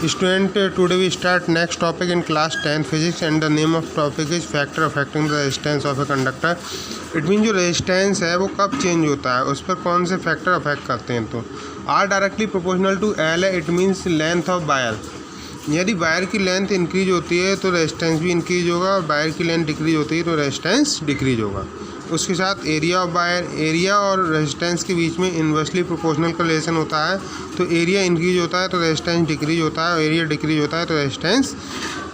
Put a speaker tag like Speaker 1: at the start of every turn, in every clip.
Speaker 1: Student, today we start next topic in class 10 physics and the name of topic is factor affecting the resistance of a conductor. It means जो resistance है वो कब change होता है, उस पर कौन से फैक्टर अफेक्ट करते हैं। तो R directly proportional to L है, it means length of wire. यदि वायर की लेंथ इंक्रीज होती है तो रेजिस्टेंस भी इंक्रीज होगा, और वायर की लेंथ डिक्रीज होती है तो रेजिस्टेंस डिक्रीज होगा। उसके साथ एरिया ऑफ वायर, एरिया और रेजिस्टेंस के बीच में इन्वर्सली प्रोपोर्शनल का रिलेशन होता है। तो एरिया इंक्रीज होता है तो रेजिस्टेंस डिक्रीज होता है, और एरिया डिक्रीज होता है तो रेजिस्टेंस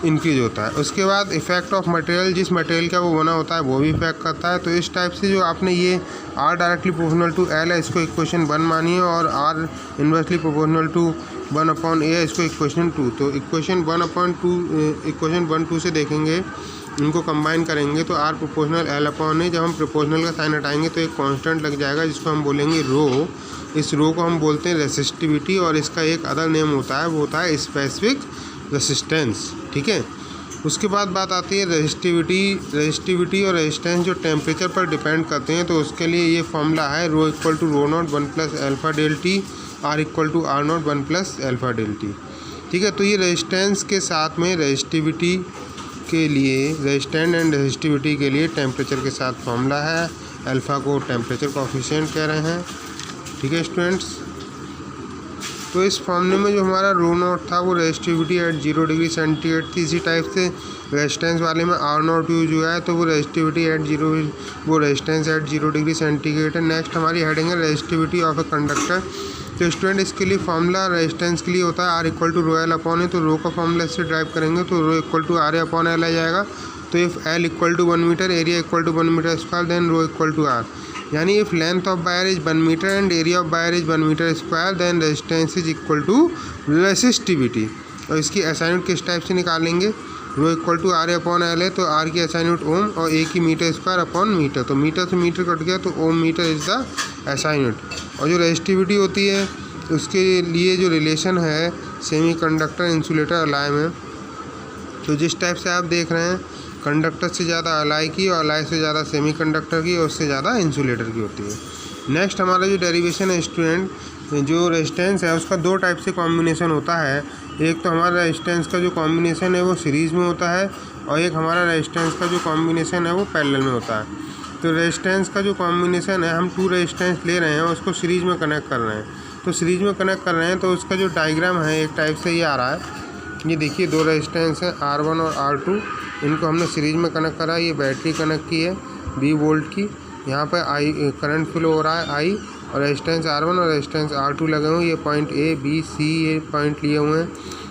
Speaker 1: इंक्रीज होता है। उसके बाद इफेक्ट ऑफ मटेरियल, जिस मटेरियल का वो बना होता है वो भी इफेक्ट करता है। तो इस टाइप से जो आपने ये R directly proportional to L है, इसको इक्वेशन 1 मानिए, और R inversely proportional to 1/A है, इसको इक्वेशन 2। तो इक्वेशन 1/2 से देखेंगे, इनको कंबाइन करेंगे तो R प्रोपोर्शनल L/A। जब हम प्रोपोर्शनल का साइन हटाएंगे तो एक कांस्टेंट लग जाएगा जिसको हम बोलेंगे रो। इस रो को हम बोलते हैं रेसिस्टिविटी, और इसका एक अदर नेम होता है, वो होता है स्पेसिफिक रेसिस्टेंस। ठीक है। उसके बाद बात आती है रेजिस्टिविटी और रेजिस्टेंस जो टेम्परेचर पर डिपेंड करते हैं। तो उसके लिए ये फॉर्मूला है rho equal to rho naught 1 + alpha delta, R equal to R naught 1 + alpha delta. ठीक है। तो ये रेजिस्टेंस के साथ में रेजिस्टिविटी के लिए, रेजिस्टेंस एंड रेजिस्टिविटी के लिए टेम्परेचर के साथ फॉर्मूला है। अल्फ़ा को टेम्परेचर कोफिशिएंट कह रहे हैं। ठीक है स्टूडेंट्स। तो इस फॉर्मूले में जो हमारा रो नॉट था वो रेजिस्टिविटी एट 0 डिग्री सेंटीग्रेड थी। इसी टाइप से रेजिस्टेंस वाले में R नॉट यूज हुआ है, तो वो रेजिस्टिविटी एट 0, वो रेजिस्टेंस एट 0 डिग्री सेंटीग्रेड है। नेक्स्ट हमारी हेडिंग है रेजिस्टिविटी ऑफ ए कंडक्टर। तो स्टूडेंट इसके लिए फॉर्मूला रेजिस्टेंस के लिए होता है R equal to row L/A। तो रो का फॉर्मूला इससे ड्राइव करेंगे तो रो इक्वल टू RA/L आ जाएगा। तो if L equal to 1 metre, area equal to 1 metre square, then rho equal to R। यानी if length of wire is 1 metre and area of wire is 1 metre square, then resistance is equal to resistivity. और इसकी SI unit किस type से निकालेंगे, रो equal to RA/L है, तो R की SI unit ओम और A की मीटर स्क्वायर अपॉन मीटर। तो मीटर से मीटर कट गया तो ohm metre is the SI unit. और जो रेजिस्टिविटी होती है उसके लिए जो रिलेशन है सेमीकंडक्टर इंसुलेटर अलाय में, तो जिस टाइप से आप देख रहे हैं कंडक्टर से ज़्यादा अलाय की, और अलाय से ज़्यादा सेमीकंडक्टर की, और उससे ज़्यादा इंसुलेटर की होती है। नेक्स्ट हमारा जो डेरिवेशन है स्टूडेंट, जो रेजिस्टेंस है उसका 2 टाइप से कॉम्बिनेशन होता है। एक तो हमारा रेजिस्टेंस का जो कॉम्बिनेशन है वो सीरीज़ में होता है, और एक हमारा रेजिस्टेंस का जो कॉम्बिनेशन है वो पैरेलल में होता है। तो रेजिस्टेंस का जो कॉम्बिनेशन है, हम 2 रेजिस्टेंस ले रहे हैं और उसको सीरीज़ में कनेक्ट कर रहे हैं। तो सीरीज़ में कनेक्ट कर रहे हैं तो उसका जो डायग्राम है एक टाइप से ये आ रहा है। ये देखिए 2 रेजिस्टेंस हैं R1 और R2, इनको हमने सीरीज़ में कनेक्ट करा। ये बैटरी कनेक्ट की है 20 वोल्ट की। यहाँ पर I करंट फ्लो हो रहा है I, और रेजिस्टेंस R1 और रेजिस्टेंस R2 लगे हुए हैं। ये पॉइंट A B C ये पॉइंट लिए हुए हैं।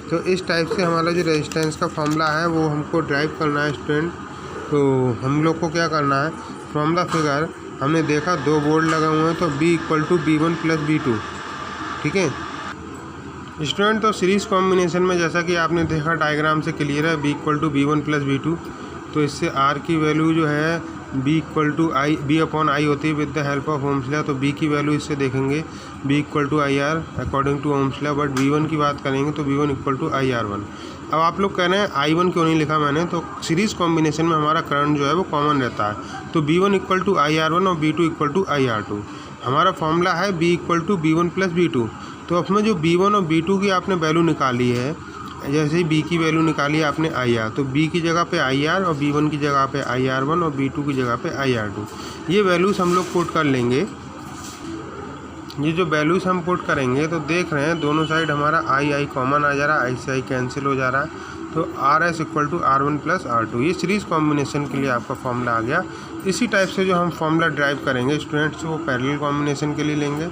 Speaker 1: तो इस टाइप से हमारा जो रेजिस्टेंस का फॉर्मूला है वो हमको ड्राइव करना है स्टूडेंट। तो हम लोग को क्या करना है, फ्रॉम द फिगर हमने देखा 2 बोर्ड लगे हुए हैं, तो B equal to B1 + B2। ठीक है स्टूडेंट। तो सीरीज़ कॉम्बिनेशन में जैसा कि आपने देखा डायग्राम से क्लियर है, B equal to B1 + B2। तो इससे R की वैल्यू जो है B इक्वल टू B/I होती है with the help of Ohm's law. तो B की वैल्यू इससे देखेंगे B equal to IR according to Ohm's law. But B1 की बात करेंगे तो B1 इक्वल टू IR1। अब आप लोग कह रहे हैं I1 क्यों नहीं लिखा मैंने, तो सीरीज़ कॉम्बिनेशन में हमारा करंट जो है वो कॉमन रहता है। तो B1 इक्वल टू IR1 और B2 इक्वल टू IR2। हमारा फॉर्मूला है B equal to B1 + B2। तो अपने जो B1 और B2 की आपने वैल्यू निकाली है, जैसे ही B की वैल्यू निकाली है आपने IR, तो B की जगह पे IR, और B1 की जगह पे IR1 और B2 की जगह पे IR2। ये वैल्यूज़ हम लोग पुट कर लेंगे। ये जो वैल्यूज़ हम पुट करेंगे तो देख रहे हैं दोनों साइड हमारा I कॉमन आ जा रहा है, I से I कैंसिल हो जा रहा है। तो RS equal to R1 + R2। ये सीरीज़ कॉम्बिनेशन के लिए आपका फॉर्मूला आ गया। इसी टाइप से जो हम फॉर्मूला ड्राइव करेंगे स्टूडेंट्स, वो पैरेलल कॉम्बिनेशन के लिए लेंगे।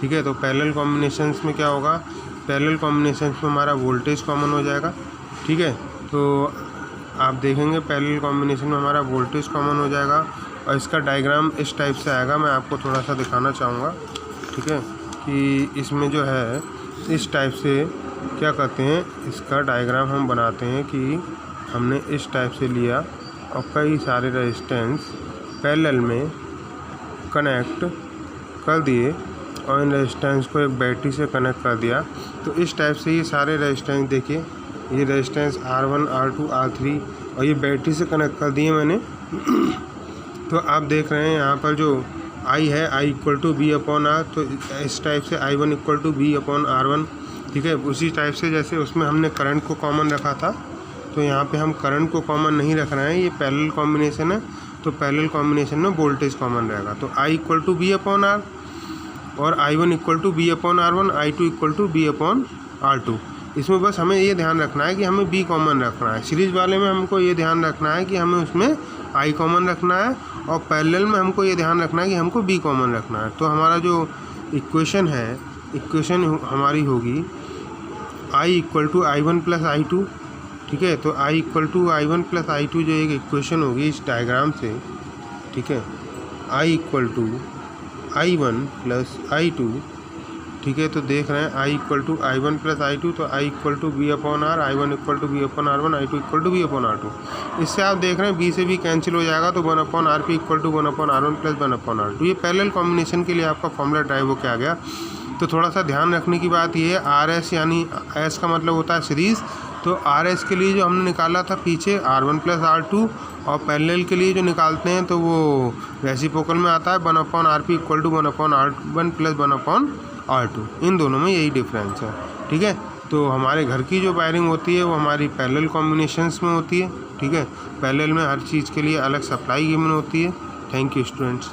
Speaker 1: ठीक है। तो पैरेलल कॉम्बिनेशंस में क्या होगा, पैरेलल कॉम्बिनेशंस में हमारा वोल्टेज कॉमन हो जाएगा। ठीक है। तो आप देखेंगे पैरेलल कॉम्बिनेशन में हमारा वोल्टेज कॉमन हो जाएगा, और इसका डायग्राम इस टाइप से आएगा। मैं आपको थोड़ा सा दिखाना चाहूँगा। ठीक है, कि इसमें जो है इस टाइप से क्या करते हैं, इसका डायग्राम हम बनाते हैं कि हमने इस टाइप से लिया और कई सारे रेजिस्टेंस पैरेलल में कनेक्ट कर दिए, और इन रेजिस्टेंस को एक बैटरी से कनेक्ट कर दिया। तो इस टाइप से ये सारे रेजिस्टेंस देखिए, ये रेजिस्टेंस R1 R2 R3, और ये बैटरी से कनेक्ट कर दिए मैंने। तो आप देख रहे हैं यहाँ पर जो I है I इक्वल टू B/R। तो इस टाइप से I1 इक्वल टू B/R1, ठीक है। उसी टाइप से जैसे उसमें हमने करंट को कॉमन रखा था, तो यहाँ पे हम करंट को कॉमन नहीं रख रहे हैं, ये पैरेलल कॉम्बिनेशन है, तो पैरेलल कॉम्बिनेशन में वोल्टेज कॉमन रहेगा। तो I equal to B upon R और I1 equal to B upon R1, I2 equal to B upon R2। इसमें बस हमें ये ध्यान रखना है कि हमें बी कॉमन रखना है। सीरीज वाले में हमको ये ध्यान रखना है कि हमें उसमें I कॉमन रखना है, और पैरेलल में हमको ये ध्यान रखना है कि हमको बी कॉमन रखना है। तो हमारा जो इक्वेशन है, इक्वेशन हमारी होगी I equal to I1 plus I2, ठीक है। तो I equal to I1 plus I2 जो एक इक्वेशन होगी इस डायग्राम से, ठीक है। I equal to I1 plus I2, ठीक है। तो देख रहे हैं I equal to I1 plus I2, तो I equal to B upon R, I1 equal to B upon R1, I2 equal to B upon R2। इससे आप देख रहे हैं बी से बी कैंसिल हो जाएगा, तो 1 upon RP equal to 1 upon R1 plus 1 upon R2। ये पैरेलल कॉम्बिनेशन के लिए आपका फॉर्मूला ड्राइव होकर आ गया। तो थोड़ा सा ध्यान रखने की बात ये है, RS यानी S का मतलब होता है सीरीज़, तो RS के लिए जो हमने निकाला था पीछे R1 प्लस R2, और पैरेलल के लिए जो निकालते हैं तो वो रेसिप्रोकल में आता है 1 upon RP equal to 1 upon R1 plus 1 upon R2। इन दोनों में यही डिफरेंस है, ठीक है। तो हमारे घर की जो वायरिंग होती है वो हमारी पैरेलल कॉम्बिनेशंस में होती है, ठीक है। पैरेलल में हर चीज़ के लिए अलग सप्लाई गिवन होती है। Thank you students.